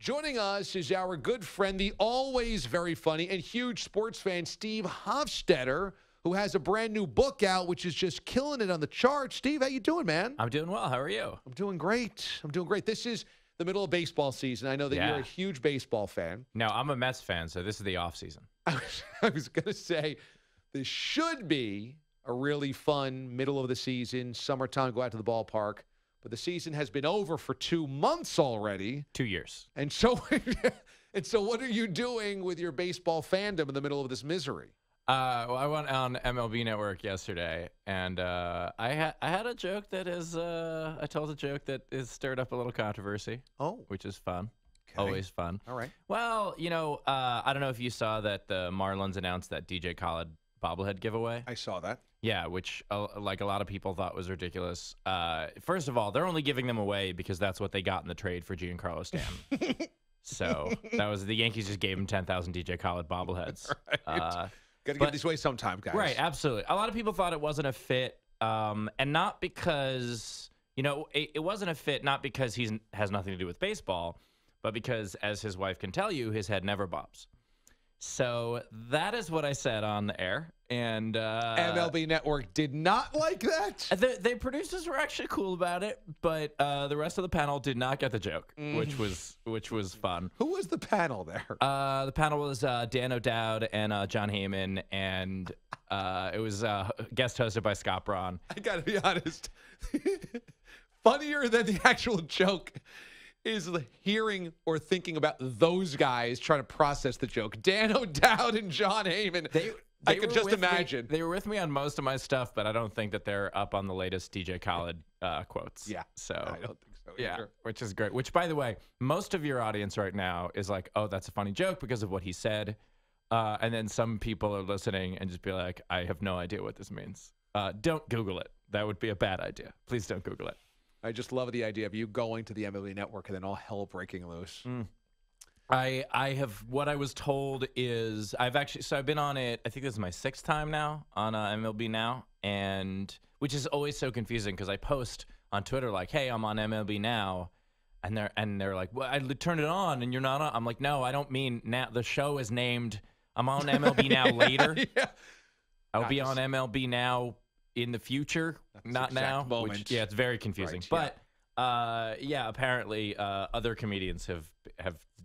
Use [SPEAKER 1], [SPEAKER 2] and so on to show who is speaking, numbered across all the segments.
[SPEAKER 1] Joining us is our good friend, the always very funny and huge sports fan, Steve Hofstetter, who has a brand new book out, which is just killing it on the charts. Steve, how you doing, man?
[SPEAKER 2] I'm doing well. How are you?
[SPEAKER 1] I'm doing great. This is the middle of baseball season. I know that you're a huge baseball fan.
[SPEAKER 2] No, I'm a Mets fan, so this is the off season.
[SPEAKER 1] I was going to say this should be a really fun middle of the season, summertime, go out to the ballpark. But the season has been over for 2 months already.
[SPEAKER 2] 2 years.
[SPEAKER 1] And so what are you doing with your baseball fandom in the middle of this misery?
[SPEAKER 2] Well, I went on MLB Network yesterday, and I had a joke that is I told a joke that is stirred up a little controversy.
[SPEAKER 1] Oh,
[SPEAKER 2] which is fun.
[SPEAKER 1] okay.
[SPEAKER 2] Always fun.
[SPEAKER 1] All right.
[SPEAKER 2] Well, I don't know if you saw that the Marlins announced that DJ Khaled bobblehead giveaway.
[SPEAKER 1] I saw that.
[SPEAKER 2] Yeah, which like a lot of people thought was ridiculous. First of all, they're only giving them away because that's what they got in the trade for Giancarlo Stanton. So that was the Yankees just gave him 10,000 DJ Khaled bobbleheads.
[SPEAKER 1] Right. Got to give these away sometime, guys.
[SPEAKER 2] Right, absolutely. A lot of people thought it wasn't a fit, and not because it wasn't a fit, not because he has nothing to do with baseball, but because, as his wife can tell you, his head never bobs. So that is what I said on the air. And
[SPEAKER 1] MLB Network did not like that.
[SPEAKER 2] The producers were actually cool about it, but the rest of the panel did not get the joke, which was fun.
[SPEAKER 1] Who was the panel there?
[SPEAKER 2] The panel was Dan O'Dowd and John Heyman, and it was guest hosted by Scott Braun.
[SPEAKER 1] I got to be honest. Funnier than the actual joke is hearing or thinking about those guys trying to process the joke. Dan O'Dowd and John Heyman. I could just imagine.
[SPEAKER 2] They were with me on most of my stuff, but I don't think that they're up on the latest DJ Khaled quotes.
[SPEAKER 1] Yeah.
[SPEAKER 2] So
[SPEAKER 1] I don't think so either.
[SPEAKER 2] Yeah, which is great. Which, by the way, most of your audience right now is like, oh, that's a funny joke because of what he said. And then some people are listening and just be like, I have no idea what this means. Don't Google it. That would be a bad idea. Please don't Google it.
[SPEAKER 1] I just love the idea of you going to the MLB Network and then all hell breaking loose.
[SPEAKER 2] I have, what I was told is I've been on it, I think this is my 6th time now on MLB Now, and which is always so confusing because I post on Twitter like, hey, I'm on MLB Now, and they're like, well, I turned it on and you're not on. I'm like, no, I don't mean now. The show is named, I'm on MLB Now later.
[SPEAKER 1] Yeah.
[SPEAKER 2] I'll be on MLB Now in the future, not now.
[SPEAKER 1] Moment.
[SPEAKER 2] Which, it's very confusing.
[SPEAKER 1] Right,
[SPEAKER 2] but apparently other comedians have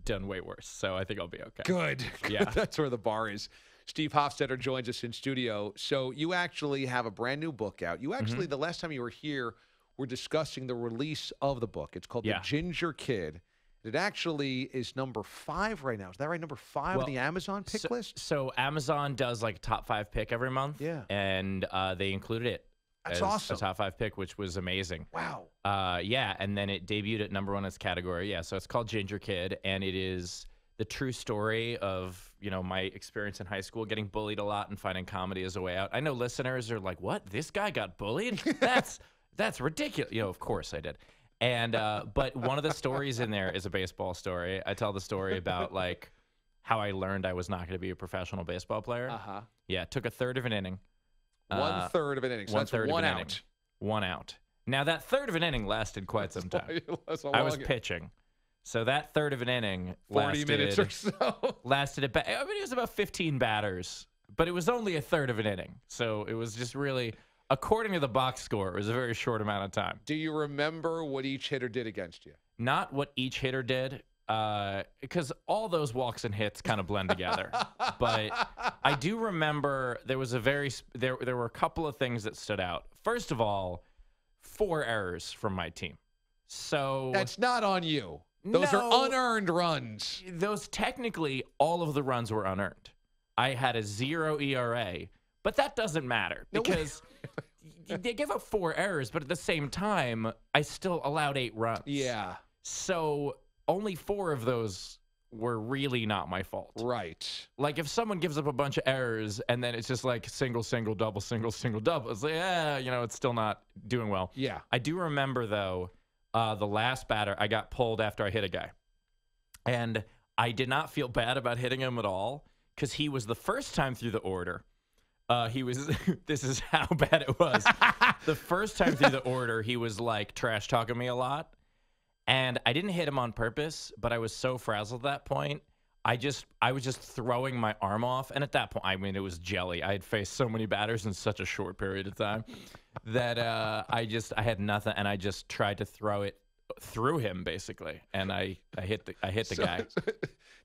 [SPEAKER 2] done way worse, so I think I'll be okay.
[SPEAKER 1] Good.
[SPEAKER 2] Yeah.
[SPEAKER 1] That's where the bar is. Steve Hofstetter joins us in studio. So you actually have a brand new book out. You actually, the last time you were here, were discussing the release of the book. It's called The Ginger Kid. It actually is number 5 right now. Is that right? Number 5 on the Amazon pick list?
[SPEAKER 2] So Amazon does like a top 5 pick every month.
[SPEAKER 1] Yeah.
[SPEAKER 2] And they included it.
[SPEAKER 1] That's
[SPEAKER 2] as
[SPEAKER 1] awesome.
[SPEAKER 2] A top 5 pick, which was amazing.
[SPEAKER 1] Wow.
[SPEAKER 2] And then it debuted at number 1 in its category. Yeah, so it's called Ginger Kid, and it is the true story of, my experience in high school, getting bullied a lot and finding comedy as a way out. I know listeners are like, what? This guy got bullied? That's ridiculous. Of course I did. And but one of the stories in there is a baseball story. I tell the story about like how I learned I was not going to be a professional baseball player. Yeah, it took a third of an inning.
[SPEAKER 1] 1/3 of an inning. So that's one out.
[SPEAKER 2] Inning. 1 out. Now, that third of an inning lasted quite some time. I was pitching. So that third of an inning
[SPEAKER 1] 40 minutes or so.
[SPEAKER 2] Lasted it was about 15 batters, but it was only a third of an inning. So it was just really, according to the box score, it was a very short amount of time.
[SPEAKER 1] Do you remember what each hitter did against you?
[SPEAKER 2] Not what each hitter did, because all those walks and hits kind of blend together. But I do remember there was there were a couple of things that stood out. First of all, 4 errors from my team. So
[SPEAKER 1] that's not on you. Those are unearned runs.
[SPEAKER 2] Those technically, all of the runs were unearned. I had a 0 ERA, but that doesn't matter because they gave up 4 errors, but at the same time, I still allowed 8 runs.
[SPEAKER 1] Yeah.
[SPEAKER 2] So only 4 of those were really not my fault.
[SPEAKER 1] Right.
[SPEAKER 2] Like if someone gives up a bunch of errors and then it's just like single, single, double, single, single, double. It's like, it's still not doing well.
[SPEAKER 1] Yeah.
[SPEAKER 2] I do remember, though, the last batter, I got pulled after I hit a guy. And I did not feel bad about hitting him at all because he was the first time through the order. This is how bad it was. The first time through the order, he was like trash talking me a lot. And I didn't hit him on purpose, but I was so frazzled at that point. I was just throwing my arm off. And at that point, I mean, it was jelly. I had faced so many batters in such a short period of time that I had nothing. And I just tried to throw it through him, basically. And I hit the guy.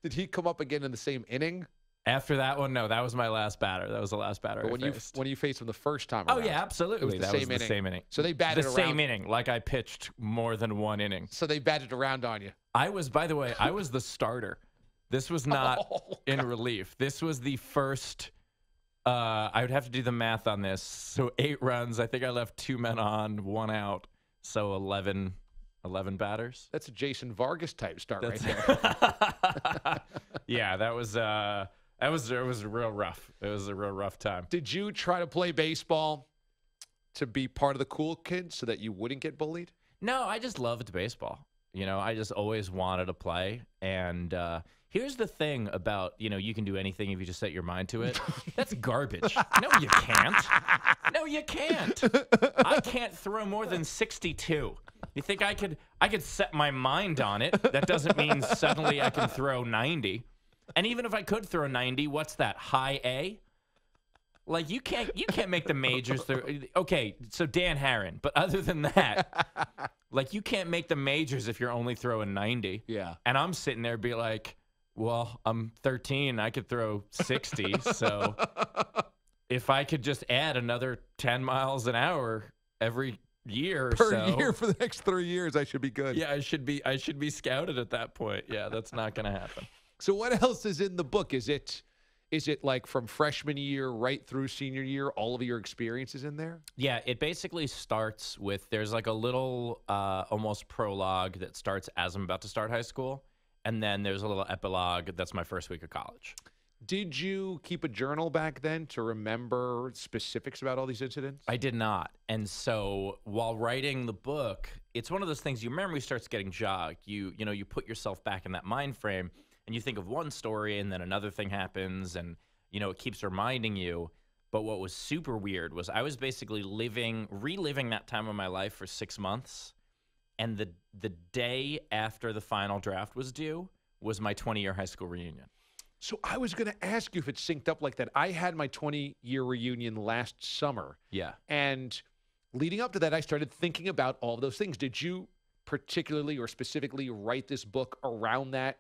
[SPEAKER 1] Did he come up again in the same inning?
[SPEAKER 2] After that one, no, that was my last batter. That was the last batter
[SPEAKER 1] when
[SPEAKER 2] faced.
[SPEAKER 1] When you faced him the first time
[SPEAKER 2] Oh,
[SPEAKER 1] around,
[SPEAKER 2] yeah, absolutely.
[SPEAKER 1] That was the same inning. So they batted around.
[SPEAKER 2] The same inning, like I pitched more than one inning.
[SPEAKER 1] So they batted around on you.
[SPEAKER 2] By the way, I was the starter. This was not in relief. This was the first. I would have to do the math on this. So 8 runs. I think I left 2 men on, 1 out. So 11 batters.
[SPEAKER 1] That's a Jason Vargas type start right there.
[SPEAKER 2] Yeah, that was it was real rough. It was a real rough time.
[SPEAKER 1] Did you try to play baseball to be part of the cool kids so that you wouldn't get bullied?
[SPEAKER 2] No, I just loved baseball. I just always wanted to play. And here's the thing about, you can do anything if you just set your mind to it. That's garbage. No, you can't. No, you can't. I can't throw more than 62. You think I could set my mind on it? That doesn't mean suddenly I can throw 90. And even if I could throw 90, what's that, high A? Like, you can't make the majors through. Okay, so Dan Herron. But other than that, like, you can't make the majors if you're only throwing 90.
[SPEAKER 1] Yeah.
[SPEAKER 2] And I'm sitting there be like, well, I'm 13. I could throw 60. So if I could just add another 10 miles an hour every year or
[SPEAKER 1] per year for the next 3 years, I should be good.
[SPEAKER 2] Yeah, I should be scouted at that point. Yeah, that's not going to happen.
[SPEAKER 1] So what else is in the book? Is it like from freshman year right through senior year, all of your experiences in there?
[SPEAKER 2] Yeah, it basically starts with, there's like a little almost prologue that starts as I'm about to start high school. And then there's a little epilogue that's my first week of college.
[SPEAKER 1] Did you keep a journal back then to remember specifics about all these incidents?
[SPEAKER 2] I did not. And so while writing the book, it's one of those things, your memory starts getting jogged. You put yourself back in that mind frame. And you think of one story and then another thing happens and, it keeps reminding you. But what was super weird was I was basically reliving that time of my life for 6 months. And the day after the final draft was due was my 20-year high school reunion.
[SPEAKER 1] So I was going to ask you if it synced up like that. I had my 20-year reunion last summer.
[SPEAKER 2] Yeah.
[SPEAKER 1] And leading up to that, I started thinking about all of those things. Did you particularly or specifically write this book around that?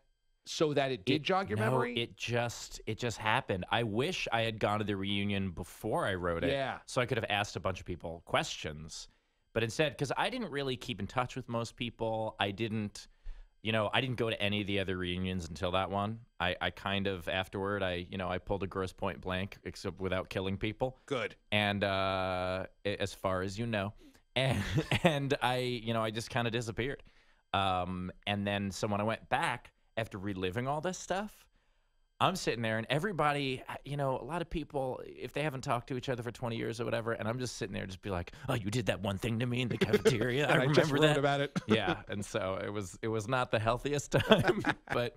[SPEAKER 1] So that it did jog your memory?
[SPEAKER 2] It just happened. I wish I had gone to the reunion before I wrote it.
[SPEAKER 1] Yeah.
[SPEAKER 2] So I could have asked a bunch of people questions. But instead, because I didn't really keep in touch with most people, I didn't go to any of the other reunions until that one. I kind of afterward, I pulled a gross point blank, except without killing people.
[SPEAKER 1] Good.
[SPEAKER 2] And as far as you know, and I just kind of disappeared. And then so when I went back, after reliving all this stuff, I'm sitting there and everybody, a lot of people, if they haven't talked to each other for 20 years or whatever, and I'm just sitting there just be like, oh, you did that one thing to me in the cafeteria. I remember
[SPEAKER 1] just wrote
[SPEAKER 2] that.
[SPEAKER 1] about it.
[SPEAKER 2] Yeah. And so it was not the healthiest time, but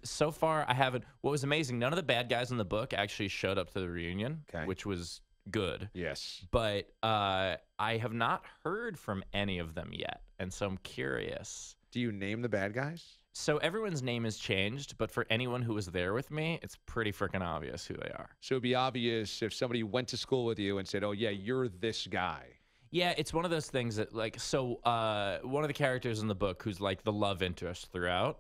[SPEAKER 2] so far I haven't. What was amazing, none of the bad guys in the book actually showed up to the reunion, which was good.
[SPEAKER 1] Yes.
[SPEAKER 2] But I have not heard from any of them yet. And so I'm curious.
[SPEAKER 1] Do you name the bad guys?
[SPEAKER 2] So everyone's name has changed, but for anyone who was there with me, it's pretty freaking obvious who they are.
[SPEAKER 1] So it'd be obvious if somebody went to school with you and said, oh, yeah, you're this guy.
[SPEAKER 2] Yeah, it's one of those things that, like, so one of the characters in the book who's, like, the love interest throughout,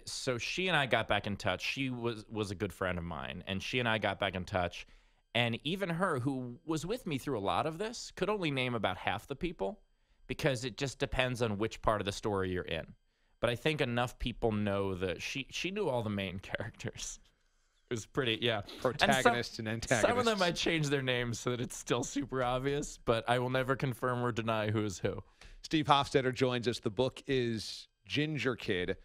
[SPEAKER 2] so she and I got back in touch. She was a good friend of mine, and she and I got back in touch. And even her, who was with me through a lot of this, could only name about half the people because it just depends on which part of the story you're in. But I think enough people know that she knew all the main characters. It was pretty, yeah.
[SPEAKER 1] Protagonists and antagonists.
[SPEAKER 2] Some of them might change their names so that it's still super obvious, but I will never confirm or deny who is who.
[SPEAKER 1] Steve Hofstetter joins us. The book is Ginger Kid.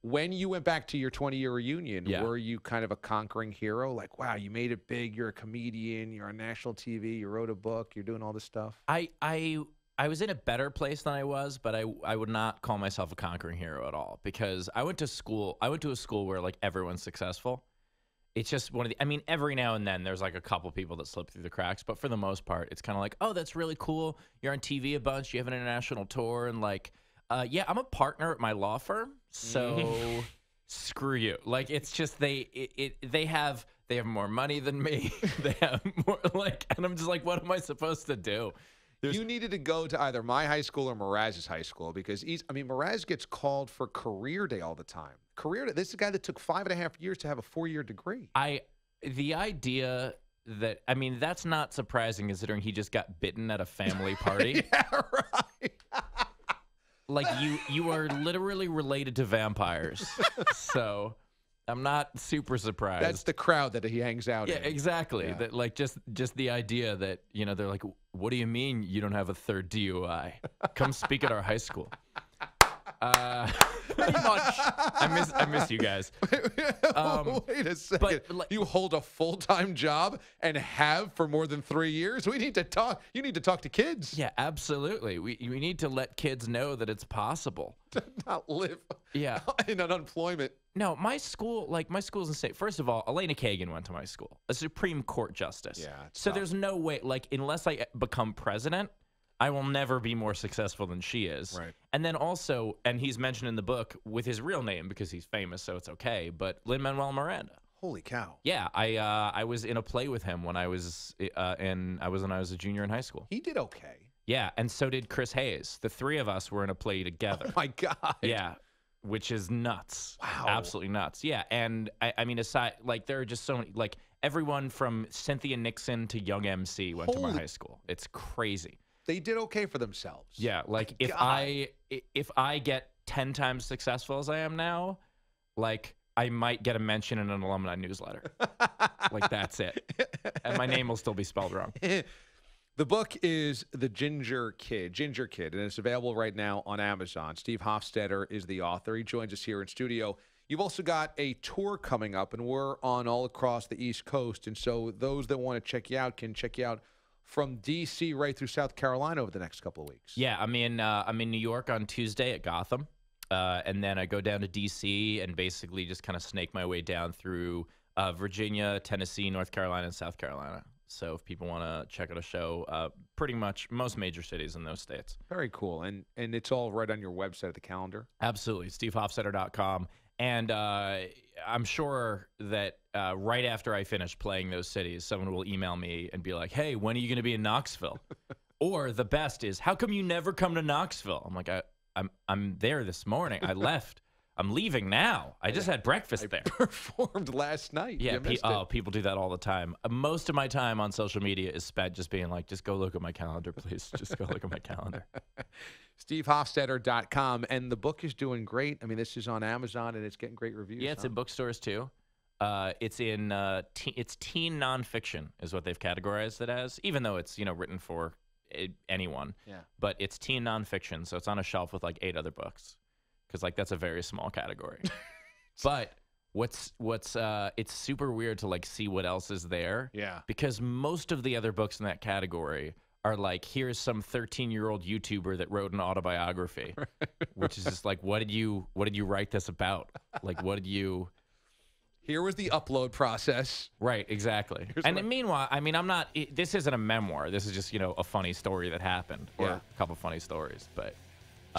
[SPEAKER 1] When you went back to your 20-year reunion, were you kind of a conquering hero? Like, wow, you made it big. You're a comedian. You're on national TV. You wrote a book. You're doing all this stuff.
[SPEAKER 2] I was in a better place than I was, but I would not call myself a conquering hero at all because I went to a school where like everyone's successful. It's just every now and then there's like a couple people that slip through the cracks, but for the most part, it's kind of like, oh, that's really cool. You're on TV a bunch. You have an international tour and like, Yeah, I'm a partner at my law firm, so screw you. Like, it's just they have more money than me. They have more, like, and I'm just like, what am I supposed to do?
[SPEAKER 1] You needed to go to either my high school or Mraz's high school because Mraz gets called for career day all the time. Career day. This is a guy that took 5.5 years to have a 4-year degree.
[SPEAKER 2] The idea that, that's not surprising considering he just got bitten at a family party.
[SPEAKER 1] Yeah, right.
[SPEAKER 2] Like, you are literally related to vampires. So I'm not super surprised.
[SPEAKER 1] That's the crowd that he hangs out in.
[SPEAKER 2] Yeah, exactly.
[SPEAKER 1] Yeah.
[SPEAKER 2] That, like, just the idea that, they're like, what do you mean you don't have a third DUI? Come speak at our high school. Pretty much. I miss you guys.
[SPEAKER 1] Wait a second.
[SPEAKER 2] But,
[SPEAKER 1] you hold a full-time job and have for more than 3 years? We need to talk. You need to talk to kids.
[SPEAKER 2] Yeah, absolutely. We need to let kids know that it's possible
[SPEAKER 1] to not live in unemployment.
[SPEAKER 2] No, my school's insane. First of all, Elena Kagan went to my school, a Supreme Court justice.
[SPEAKER 1] Yeah.
[SPEAKER 2] So there's no way, like, unless I become president, I will never be more successful than she is.
[SPEAKER 1] Right.
[SPEAKER 2] And then also, and he's mentioned in the book with his real name because he's famous, so it's okay, but Lin-Manuel Miranda.
[SPEAKER 1] Holy cow.
[SPEAKER 2] Yeah, I was in a play with him when I was a junior in high school.
[SPEAKER 1] He did okay.
[SPEAKER 2] Yeah, and so did Chris Hayes. The three of us were in a play together.
[SPEAKER 1] Oh my God.
[SPEAKER 2] Yeah. Which is nuts.
[SPEAKER 1] Wow.
[SPEAKER 2] Absolutely nuts. Yeah. And aside, like, there are just so many, like, everyone from Cynthia Nixon to Young MC went to my high school. It's crazy.
[SPEAKER 1] They did okay for themselves.
[SPEAKER 2] Yeah. Like, if I get 10 times successful as I am now, like, I might get a mention in an alumni newsletter. Like, that's it. And my name will still be spelled wrong.
[SPEAKER 1] The book is The Ginger Kid, and it's available right now on Amazon. Steve Hofstetter is the author. He joins us here in studio. You've also got a tour coming up, and we're on all across the East Coast. And so those that want to check you out can check you out from D.C. right through South Carolina over the next couple of weeks.
[SPEAKER 2] Yeah, I'm in New York on Tuesday at Gotham, and then I go down to D.C. and basically just kind of snake my way down through Virginia, Tennessee, North Carolina, and South Carolina. So if people want to check out a show, pretty much most major cities in those states.
[SPEAKER 1] Very cool. And it's all right on your website at the calendar?
[SPEAKER 2] Absolutely, stevehofstetter.com. And I'm sure that right after I finish playing those cities, someone will email me and be like, hey, when are you going to be in Knoxville? Or the best is, how come you never come to Knoxville? I'm like, I'm there this morning. I left. I'm leaving now. I just had breakfast there.
[SPEAKER 1] Performed last night.
[SPEAKER 2] Yeah, people do that all the time. Most of my time on social media is spent just being like, just go look at my calendar, please. Just go look at my calendar.
[SPEAKER 1] SteveHofstetter.com. And the book is doing great. I mean, this is on Amazon, and it's getting great reviews.
[SPEAKER 2] Yeah, it's in bookstores, too. It's teen nonfiction is what they've categorized it as, even though it's, written for anyone. Yeah. But it's teen nonfiction, so it's on a shelf with, like, 8 other books. Because, like, that's a very small category. But it's super weird to, like, see what else is there. Yeah. Because most of the other books in that category are like, here's some 13-year-old YouTuber that wrote an autobiography, which is just like, what did you write this about? Like, what did you?
[SPEAKER 1] Here was the upload process.
[SPEAKER 2] Right, exactly. Meanwhile, this isn't a memoir. This is just, a funny story that happened, or a couple funny stories. But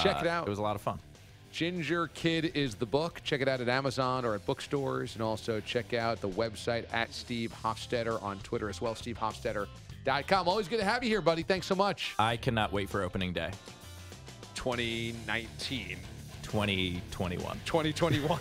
[SPEAKER 1] check it out.
[SPEAKER 2] It was a lot of fun.
[SPEAKER 1] Ginger Kid is the book. Check it out at Amazon or at bookstores. And also check out the website at Steve Hofstetter on Twitter as well, SteveHofstetter.com. Always good to have you here, buddy. Thanks so much.
[SPEAKER 2] I cannot wait for opening day.
[SPEAKER 1] 2019.
[SPEAKER 2] 2021.
[SPEAKER 1] 2021.